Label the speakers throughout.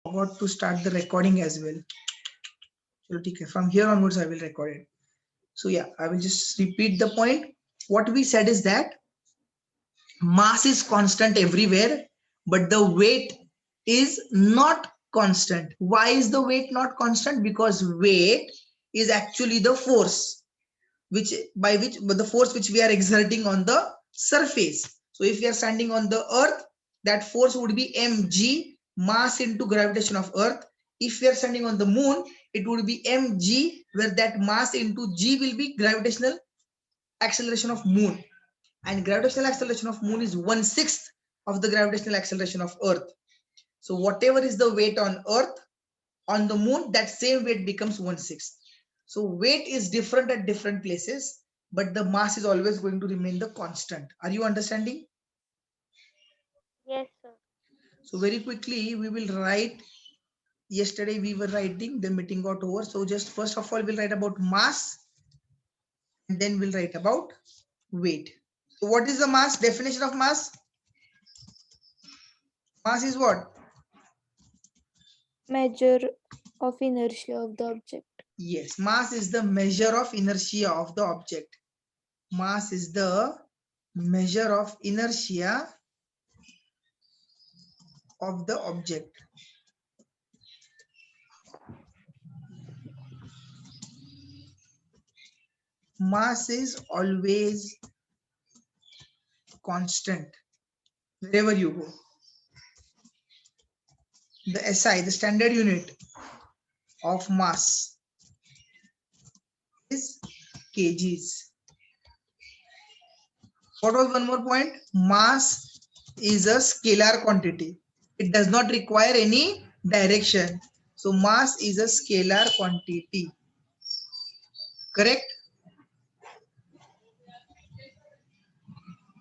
Speaker 1: forgot to start the recording as well. From here onwards, I will record it. So yeah, I will just repeat the point. What we said is that mass is constant everywhere, but the weight is not constant. Why is the weight not constant? Because weight is actually the force but the force which we are exerting on the surface. So if we are standing on the earth, that force would be mg, mass into gravitation of earth. If we are standing on the moon, it would be mg, where that mass into g will be gravitational acceleration of moon, and gravitational acceleration of moon is 1/6 of the gravitational acceleration of earth. So whatever is the weight on earth, on the moon, that same weight becomes 1/6. So weight is different at different places, but the mass is always going to remain the constant. Are you understanding?
Speaker 2: Yes, sir.
Speaker 1: So very quickly we will write. Yesterday we were writing, the meeting got over. So just first of all we'll write about mass, and then we'll write about weight. So what is the mass? Definition of mass? Mass is what?
Speaker 3: Measure of inertia of the object.
Speaker 1: Yes, mass is the measure of inertia of the object. Mass is the measure of inertia of the object. Mass is always constant wherever you go. The SI, the standard unit of mass, is kgs. What was one more point? Mass is a scalar quantity. It does not require any direction. So mass is a scalar quantity. Correct?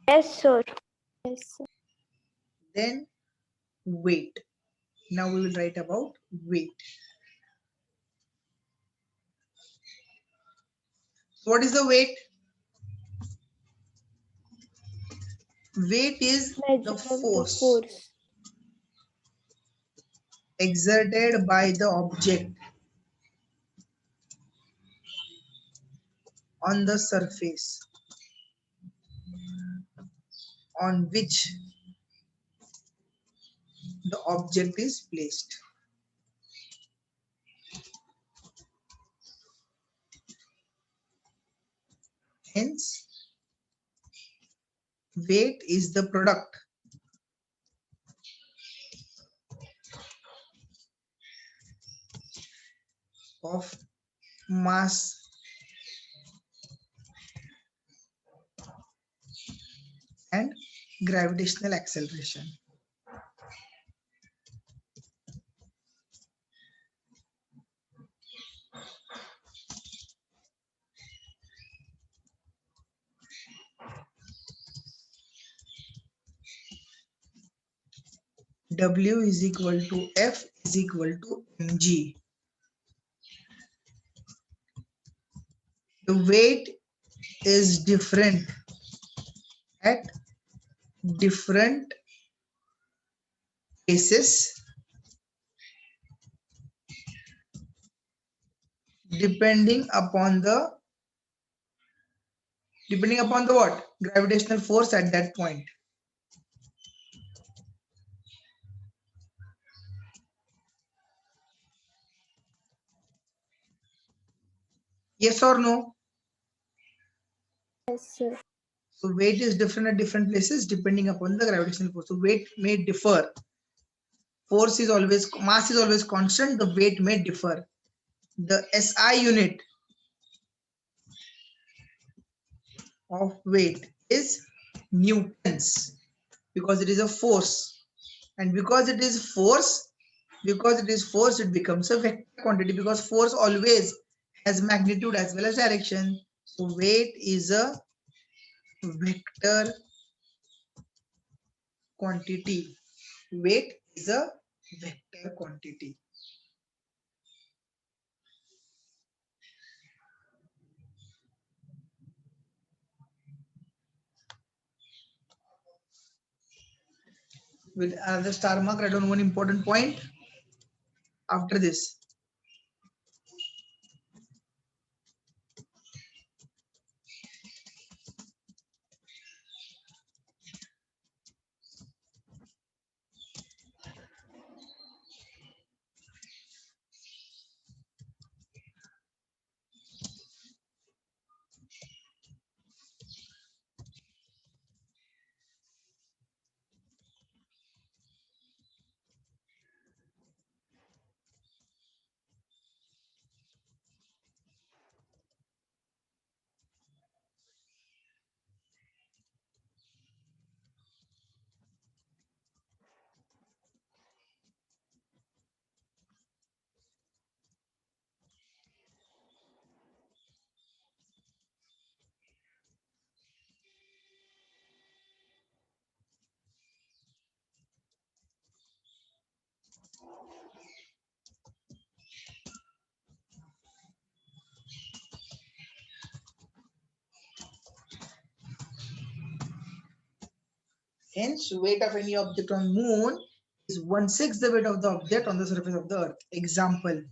Speaker 2: Yes, sir.
Speaker 3: Yes, sir.
Speaker 1: Then weight. Now we will write about weight. What is the weight? Weight is
Speaker 3: Measure
Speaker 1: the
Speaker 3: of the
Speaker 1: force
Speaker 3: force
Speaker 1: exerted by the object on the surface on which the object is placed. Hence, weight is the product of mass and gravitational acceleration. W is equal to F is equal to mg. The weight is different at different places depending upon the what? Gravitational force at that point. Yes or no?
Speaker 3: Yes, sir.
Speaker 1: So weight is different at different places depending upon the gravitational force. So weight may differ. Mass is always constant, the weight may differ. The SI unit of weight is newtons, because it is a force, and because it is force, it becomes a vector quantity, because force always has magnitude as well as direction. So weight is a vector quantity. Weight is a vector quantity. With another star mark, write down one important point. after this? Hence, weight of any object on moon is 1/6 the weight of the object on the surface of the earth. Example.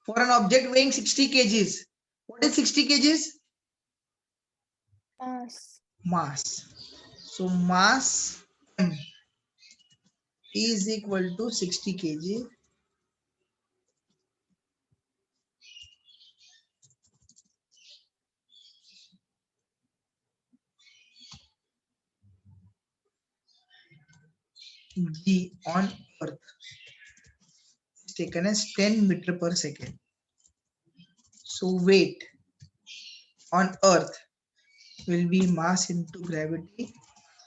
Speaker 1: For an object weighing 60 kgs. What is 60 kgs?
Speaker 3: Mass.
Speaker 1: Mass. So mass M is equal to 60 kg. G on earth is taken as 10 meter per second. So weight on earth will be mass into gravity,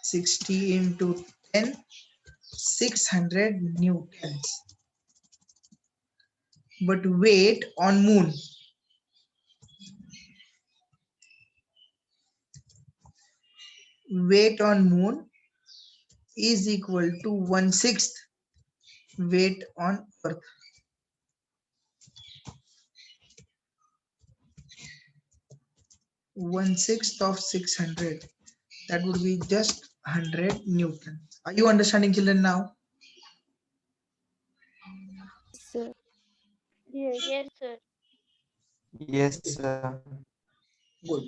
Speaker 1: 60 into 10, 600 newtons. But weight on moon is equal to 1/6 weight on earth. One-sixth of 600, that would be just 100 newtons. Are you understanding, children, now?
Speaker 3: Sir.
Speaker 2: Yes, sir.
Speaker 4: Yes, sir.
Speaker 1: Good.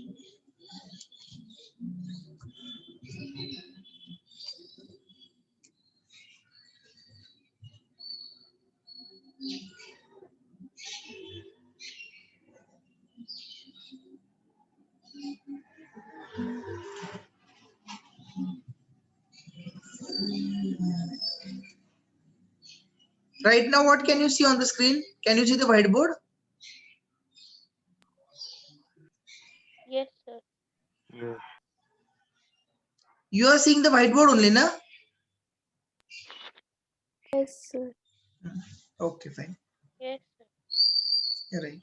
Speaker 1: Right now, what can you see on the screen? Can you see the whiteboard?
Speaker 2: Yes, sir.
Speaker 4: Yes.
Speaker 1: You are seeing the whiteboard only, na?
Speaker 3: Yes, sir.
Speaker 1: Okay, fine.
Speaker 2: Yes, sir.
Speaker 1: You're right.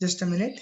Speaker 1: Just a minute.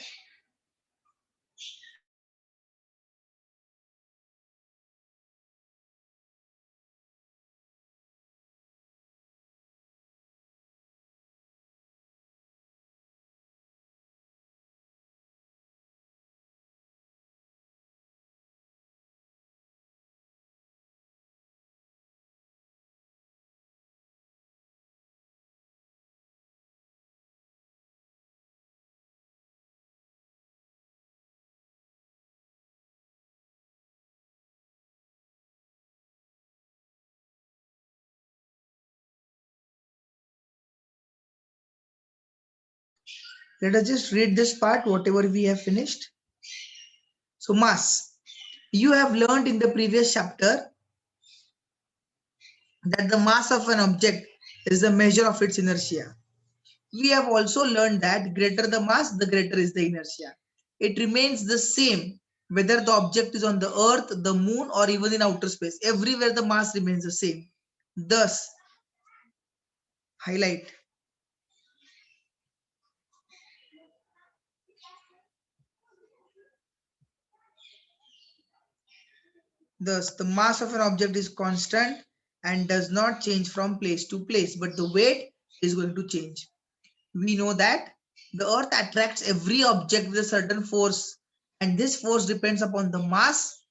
Speaker 1: Let us just read this part, whatever we have finished. So mass. You have learned in the previous chapter that the mass of an object is the measure of its inertia. We have also learned that greater the mass, the greater is the inertia. It remains the same whether the object is on the earth, the moon, or even in outer space. Everywhere the mass remains the same. Thus, highlight. Thus, the mass of an object is constant and does not change from place to place, but the weight is going to change. We know that the earth attracts every object with a certain force, and this force depends upon the mass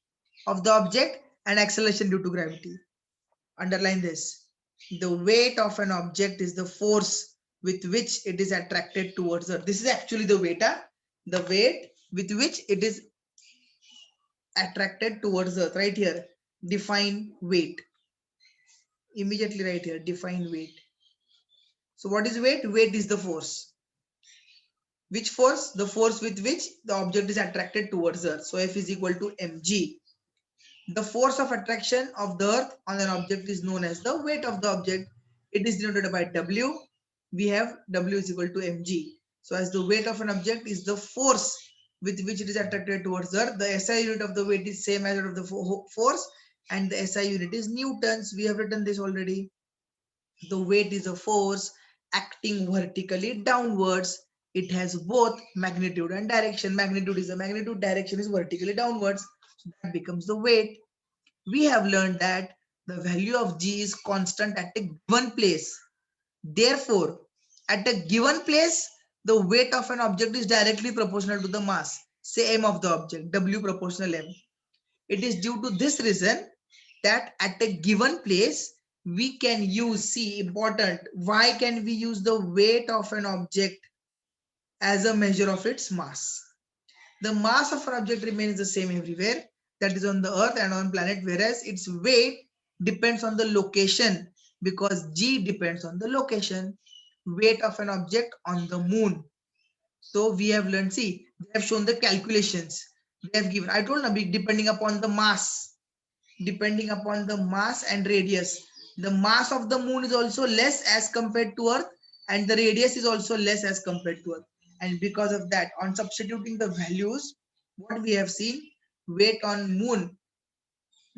Speaker 1: of the object and acceleration due to gravity. Underline this. The weight of an object is the force with which it is attracted towards earth. This is actually the weight, the weight with which it is attracted towards earth. Right here, define weight. Immediately right here, define weight. So what is weight? Weight is the force. Which force? The force with which the object is attracted towards earth. So F is equal to mg. The force of attraction of the earth on an object is known as the weight of the object. It is denoted by W. We have W is equal to mg. So as the weight of an object is the force with which it is attracted towards earth, the SI unit of the weight is same as that of the force, and the SI unit is newtons. We have written this already. The weight is a force acting vertically downwards. It has both magnitude and direction. Magnitude is a magnitude, direction is vertically downwards. So that becomes the weight. We have learned that the value of G is constant at a given place. Therefore, at a given place, the weight of an object is directly proportional to the mass, say m of the object, W proportional m. It is due to this reason that at a given place, we can use, see, important, why can we use the weight of an object as a measure of its mass? The mass of an object remains the same everywhere, that is on the earth and on planet, whereas its weight depends on the location, because G depends on the location. Weight of an object on the moon. So we have learned, see, they have shown the calculations. They have given, I told you, depending upon the mass, depending upon the mass and radius. The mass of the moon is also less as compared to earth, and the radius is also less as compared to earth. And because of that, on substituting the values, what we have seen, weight on moon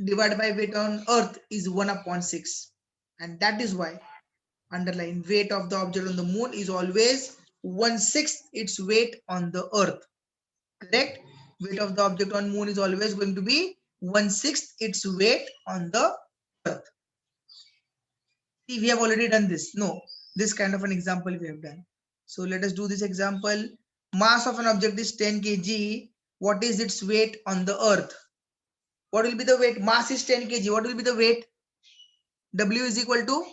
Speaker 1: divided by weight on earth is 1/6. And that is why, underline, weight of the object on the moon is always 1/6 its weight on the earth. Correct? Weight of the object on moon is always going to be 1/6 its weight on the earth. See, we have already done this. No, this kind of an example we have done. So let us do this example. Mass of an object is 10 kg. What is its weight on the earth? What will be the weight? Mass is 10 kg. What will be the weight? W is equal to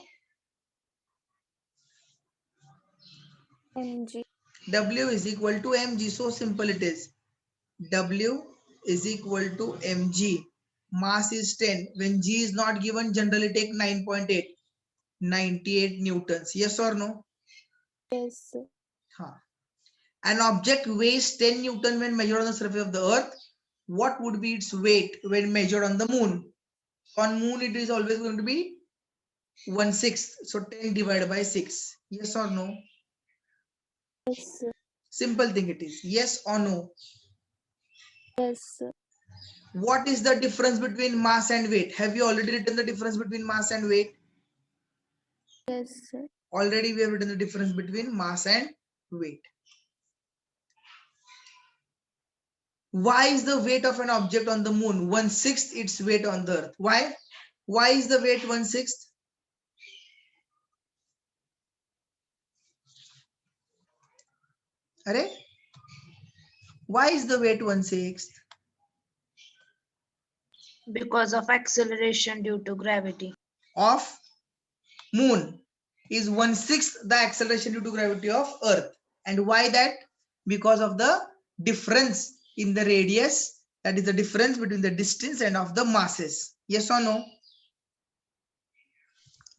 Speaker 3: mg.
Speaker 1: W is equal to mg. So simple it is. W is equal to mg. Mass is 10. When G is not given, generally take 9.8. 98 newtons. Yes or no?
Speaker 3: Yes, sir.
Speaker 1: Huh. An object weighs 10 newton when measured on the surface of the earth. What would be its weight when measured on the moon? On moon, it is always going to be 1/6. So 10 divided by 6. Yes or no?
Speaker 3: Yes, sir.
Speaker 1: Simple thing it is. Yes or no?
Speaker 3: Yes, sir.
Speaker 1: What is the difference between mass and weight? Have you already written the difference between mass and weight?
Speaker 3: Yes, sir.
Speaker 1: Already we have written the difference between mass and weight. Why is the weight of an object on the moon 1/6 its weight on the earth? Why? Why is the weight 1/6? Array? Why is the weight 1/6?
Speaker 5: Because of acceleration due to gravity.
Speaker 1: Of moon is 1/6 the acceleration due to gravity of earth. And why that? Because of the difference in the radius, that is the difference between the distance and of the masses. Yes or no?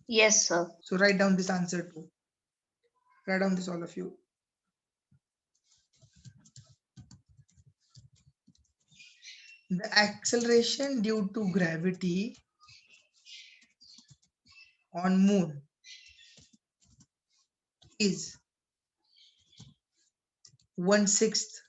Speaker 5: Yes, sir.
Speaker 1: So write down this answer too. Write down this, all of you. The acceleration due to gravity on moon is 1/6.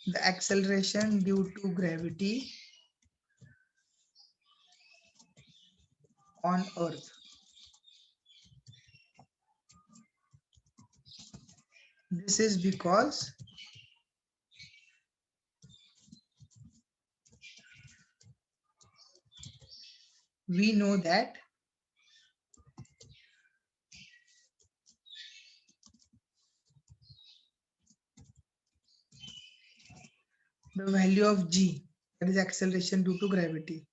Speaker 1: The acceleration due to gravity on Earth. This is because we know that the value of g, that is acceleration due to gravity,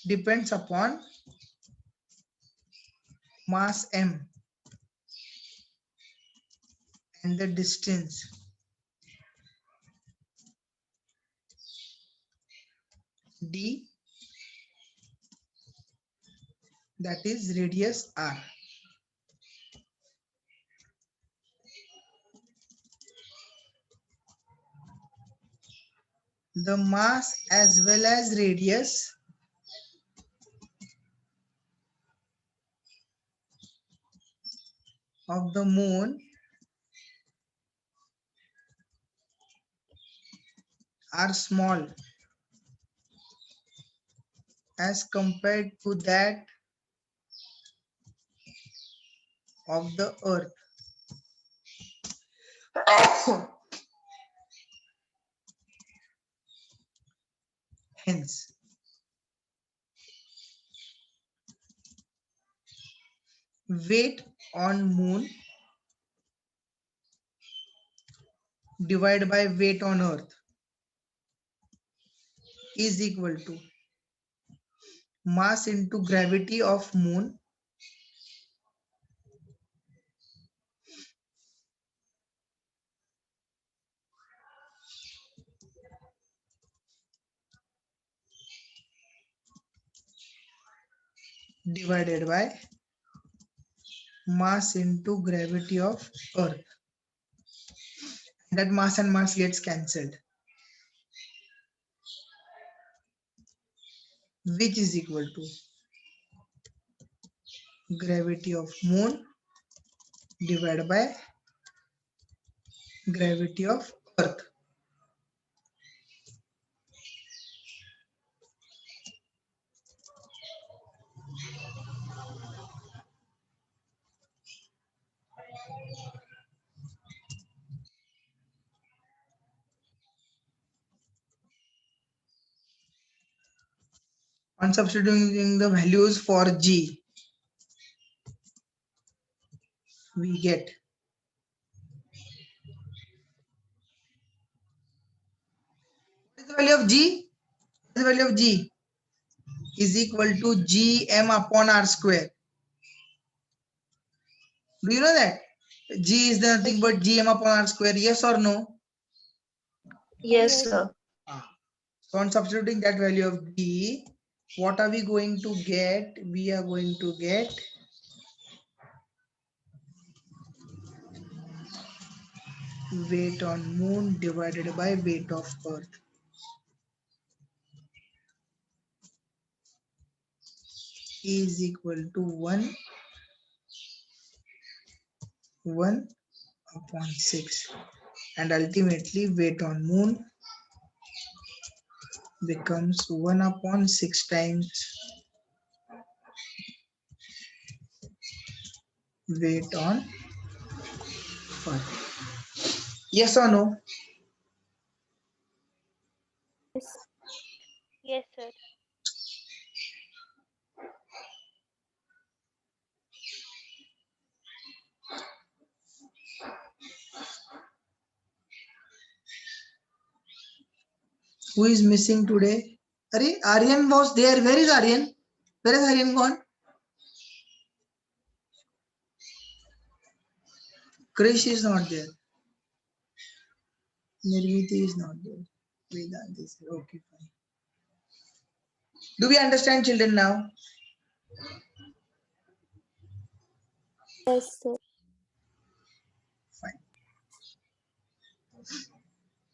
Speaker 1: depends upon mass m and the distance d, that is radius r. The mass as well as radius of the moon are small as compared to that of the Earth. Hence, weight on moon divided by weight on Earth is equal to mass into gravity of moon divided by mass into gravity of Earth. That mass and mass gets cancelled, which is equal to gravity of moon divided by gravity of Earth. On substituting the values for g, we get what is the value of g? What is the value of g? Is equal to gm upon r square. Do you know that? G is nothing but gm upon r square. Yes or no?
Speaker 5: Yes, sir.
Speaker 1: So on substituting that value of g, what are we going to get? We are going to get weight on moon divided by weight of Earth is equal to 1 upon 6, and ultimately weight on moon becomes 1 upon 6 times weight on Earth. Yes or no?
Speaker 3: Yes.
Speaker 2: Yes, sir.
Speaker 1: Who is missing today? Aryan was there. Where is Aryan? Where is Aryan gone? Krish is not there. Nirmiti is not there. Vedant is there. Okay, fine. Do we understand, children, now?
Speaker 3: Yes, sir.
Speaker 1: Fine.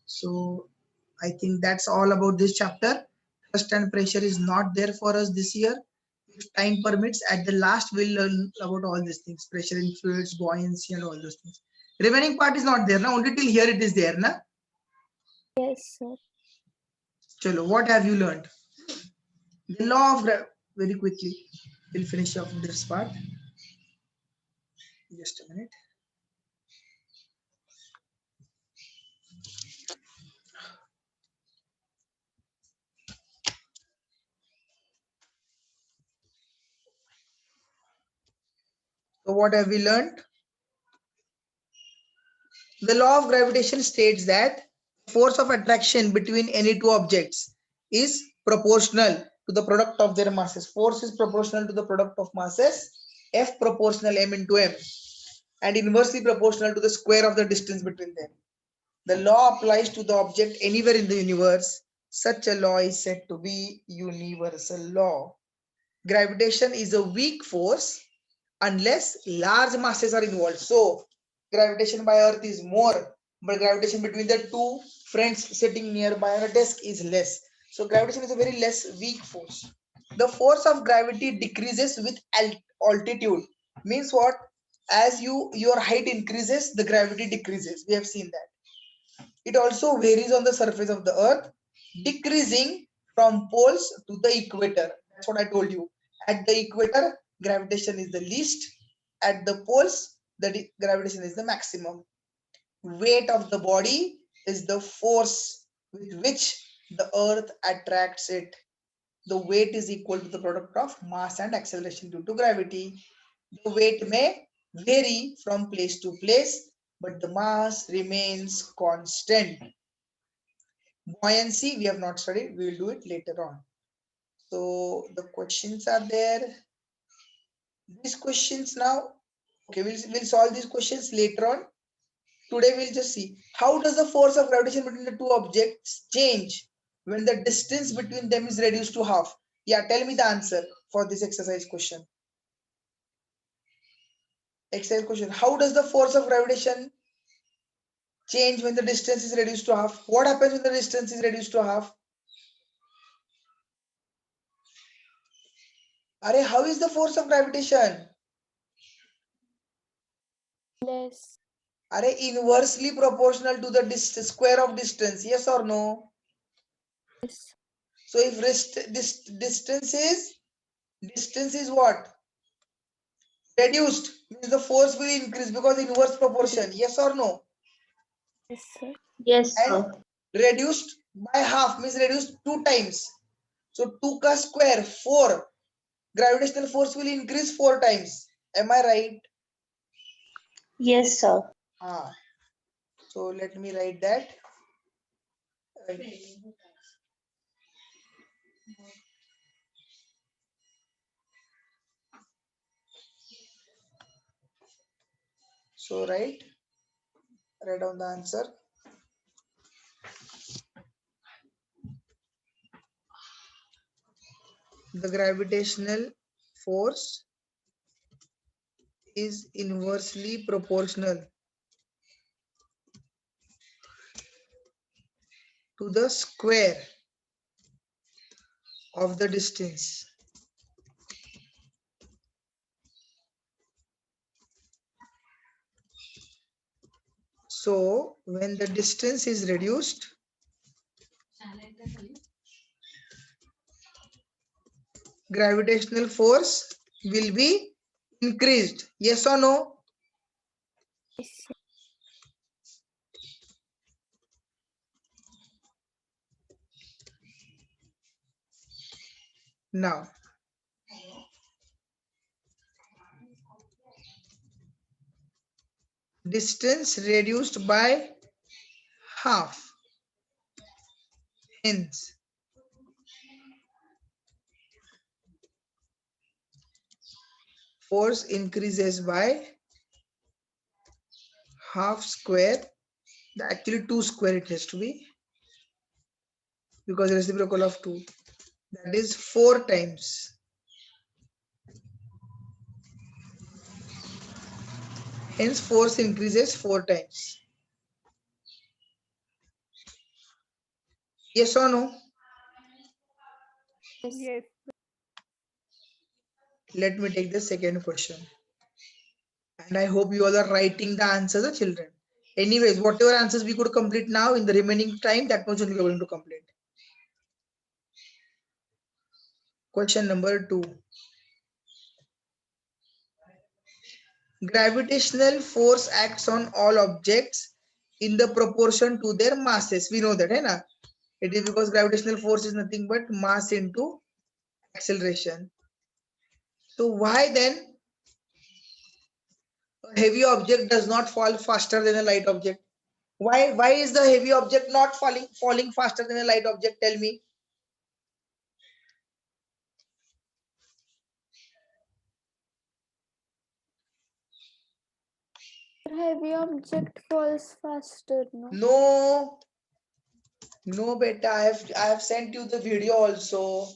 Speaker 1: So I think that's all about this chapter. Thrust and pressure is not there for us this year. If time permits, at the last we'll learn about all these things: pressure in fluids, buoyancy, and all those things. Remaining part is not there now. Only till here it is there, na?
Speaker 3: Yes, sir.
Speaker 1: Chalo, what have you learned? The law of very quickly. We'll finish off this part. Just a minute. So what have we learned? The law of gravitation states that force of attraction between any two objects is proportional to the product of their masses. Force is proportional to the product of masses, F proportional m into m, and inversely proportional to the square of the distance between them. The law applies to the object anywhere in the universe. Such a law is said to be universal law. Gravitation is a weak force unless large masses are involved. So gravitation by earth is more, but gravitation between the two friends sitting nearby on a desk is less. So gravitation is a very less weak force. The force of gravity decreases with altitude. Means what? As your height increases, the gravity decreases. We have seen that. It also varies on the surface of the earth, decreasing from poles to the equator. That's what I told you. At the equator, gravitation is the least. At the poles, the gravitation is the maximum. Weight of the body is the force with which the earth attracts it. The weight is equal to the product of mass and acceleration due to gravity. The weight may vary from place to place, but the mass remains constant. Buoyancy, we have not studied. We will do it later on. So the questions are there. These questions now, okay, we'll solve these questions later on. Today we'll just see how does the force of gravitation between the two objects change when the distance between them is reduced to half. Yeah, tell me the answer for this exercise question. Exercise question. How does the force of gravitation change when the distance is reduced to half? What happens when the distance is reduced to half? Are how is the force of gravitation?
Speaker 3: Less.
Speaker 1: Are inversely proportional to the square of distance? Yes or no?
Speaker 3: Yes.
Speaker 1: So if this distance is what? Reduced, means the force will increase because inverse proportion. Yes or no?
Speaker 3: Yes, sir.
Speaker 5: Yes,
Speaker 1: And
Speaker 5: sir.
Speaker 1: reduced by half means reduced 2 times. So 2 ka square 4. Gravitational force will increase 4 times. Am I right?
Speaker 5: Yes, sir.
Speaker 1: Ah. So let me write that. So write down the answer. The gravitational force is inversely proportional to the square of the distance. So when the distance is reduced, gravitational force will be increased. Yes or no?
Speaker 3: Yes, sir.
Speaker 1: Now, distance reduced by half. Hence, force increases by half square. Actually 2 square it has to be, because reciprocal of 2. That is 4 times. Hence force increases 4 times. Yes or no?
Speaker 3: Yes.
Speaker 2: Yes.
Speaker 1: Let me take the second question. And I hope you all are writing the answers, children. Anyways, whatever answers we could complete now in the remaining time, that much only we are going to complete. Question number 2. Gravitational force acts on all objects in the proportion to their masses. We know that, hai na? It is because gravitational force is nothing but mass into acceleration. So why then a heavy object does not fall faster than a light object? Why is the heavy object not falling faster than a light object? Tell me.
Speaker 3: Heavy object falls faster, no?
Speaker 1: No, no, beta. I have sent you the video also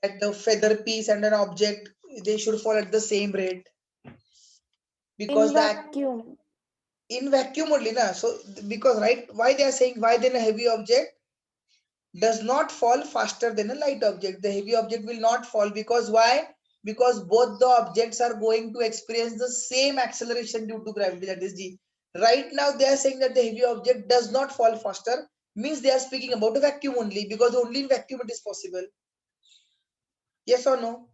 Speaker 1: that the feather piece and an object they should fall at the same rate because
Speaker 3: In
Speaker 1: the
Speaker 3: vacuum.
Speaker 1: in vacuum only na. So because right, why they are saying why then a heavy object does not fall faster than a light object. The heavy object will not fall because why? Because both the objects are going to experience the same acceleration due to gravity, that is g. Right now they are saying that the heavy object does not fall faster, means they are speaking about a vacuum only, because only in vacuum it is possible. Yes or no?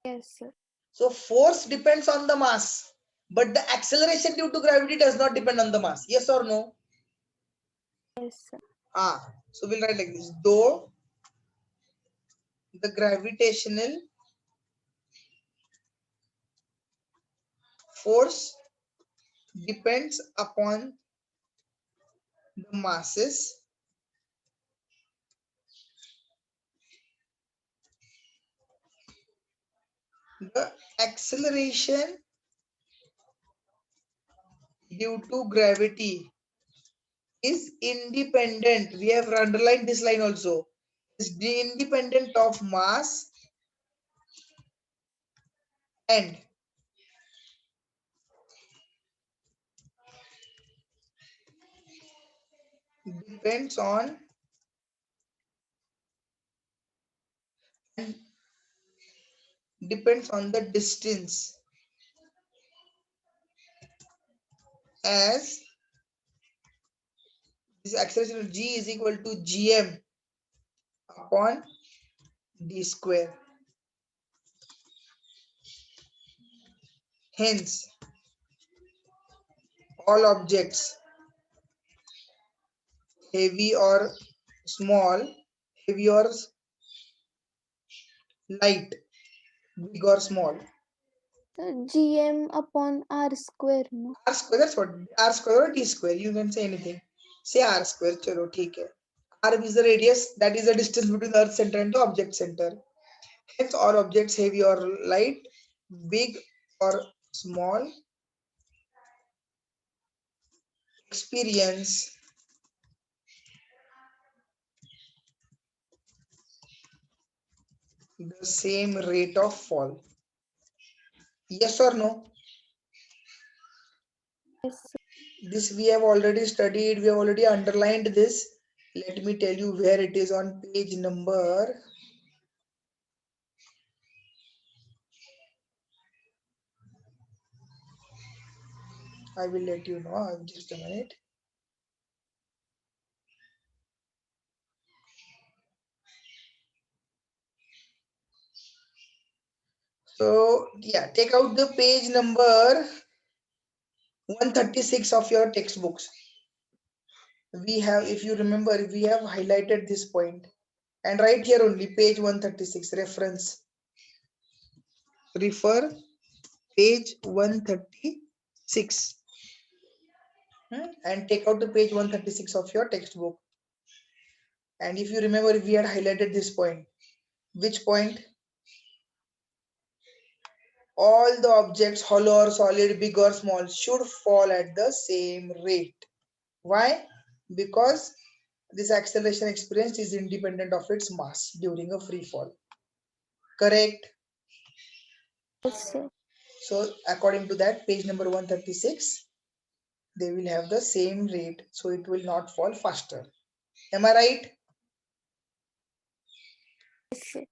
Speaker 3: Yes, sir.
Speaker 1: So force depends on the mass, but the acceleration due to gravity does not depend on the mass. Yes or no?
Speaker 3: Yes, sir.
Speaker 1: So we'll write like this: though the gravitational force depends upon the masses, the acceleration due to gravity is independent. We have underlined this line also. Is independent of mass and depends on and depends on the distance, as this acceleration of g is equal to gm upon d square. Hence, all objects, heavy or small, heavy or light, big or small,
Speaker 3: GM upon R square, no?
Speaker 1: r square, that's what, r square or d square, you can say anything. Say r square, chalo, theek hai. R is the radius, that is the distance between the earth center and the object center. Hence, all objects, heavy or light, big or small, experience the same rate of fall. Yes or no?
Speaker 3: Yes, sir.
Speaker 1: This we have already studied, we have already underlined this. Let me tell you where it is on page number. I will let you know, just a minute. So yeah, take out the page number 136 of your textbooks. We have, if you remember, we have highlighted this point. And right here only, page 136, reference. Refer page 136. And take out the page 136 of your textbook. And if you remember, we had highlighted this point. Which point? All the objects, hollow or solid, big or small, should fall at the same rate. Why? Because this acceleration experienced is independent of its mass during a free fall. Correct?
Speaker 3: Yes, sir.
Speaker 1: So according to that, page number 136, they will have the same rate, so it will not fall faster. Am I right?
Speaker 3: Yes, sir.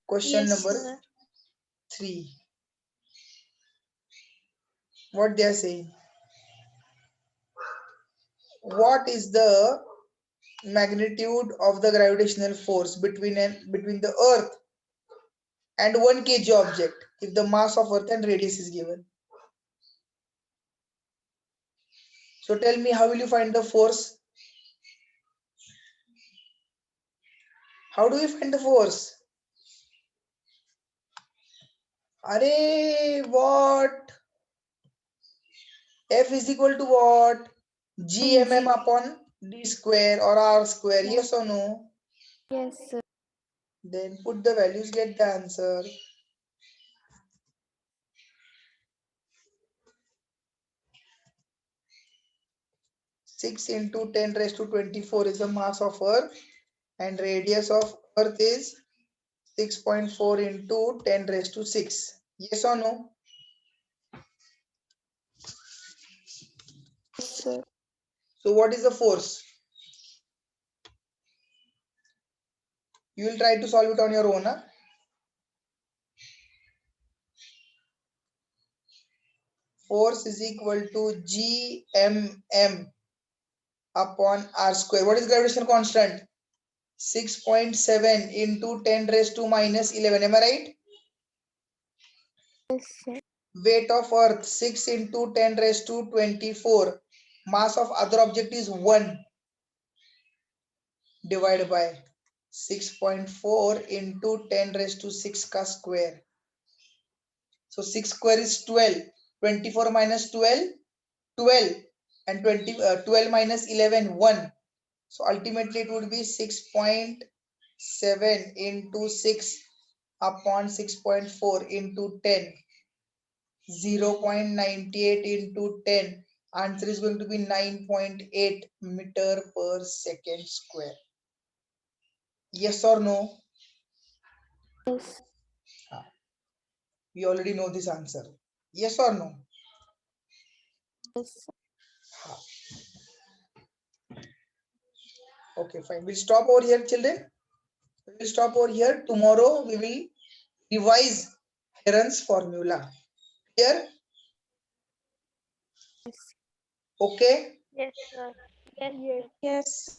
Speaker 1: Question
Speaker 2: Yes,
Speaker 1: number
Speaker 2: sir.
Speaker 1: 3. What they are saying? What is the magnitude of the gravitational force between the Earth and 1 kg object if the mass of Earth and radius is given? So tell me, how will you find the force? How do we find the force? Arey, what? F is equal to what? GMM upon D square or R square. Yes or no?
Speaker 3: Yes, sir.
Speaker 1: Then put the values, get the answer. Six into 10 raised to 24 is the mass of Earth, and radius of Earth is 6.4 into 10 raised to 6. Yes or no?
Speaker 3: Yes, sir.
Speaker 1: So what is the force? You will try to solve it on your own. Huh? Force is equal to GMM upon R square. What is gravitational constant? 6.7 into 10 raised to minus 11. Am I right?
Speaker 3: Yes, sir.
Speaker 1: Weight of Earth 6 into 10 raised to 24. Mass of other object is 1 divided by 6.4 into 10 raised to 6 ka square. So 6 square is 12. 24 minus 12, 12. And 12 minus 11, 1. So ultimately it would be 6.7 into 6 upon 6.4 into 10. 0.98 into 10. Answer is going to be 9.8 meter per second square. Yes or no?
Speaker 3: Yes.
Speaker 1: We already know this answer. Yes or no?
Speaker 3: Yes, sir.
Speaker 1: Okay, fine. We'll stop over here, children. We'll stop over here. Tomorrow we will revise Heron's formula. Here,
Speaker 3: Yes.
Speaker 1: okay?
Speaker 2: Yes, sir. Yes,
Speaker 3: Yes.
Speaker 2: sir.
Speaker 5: Yes.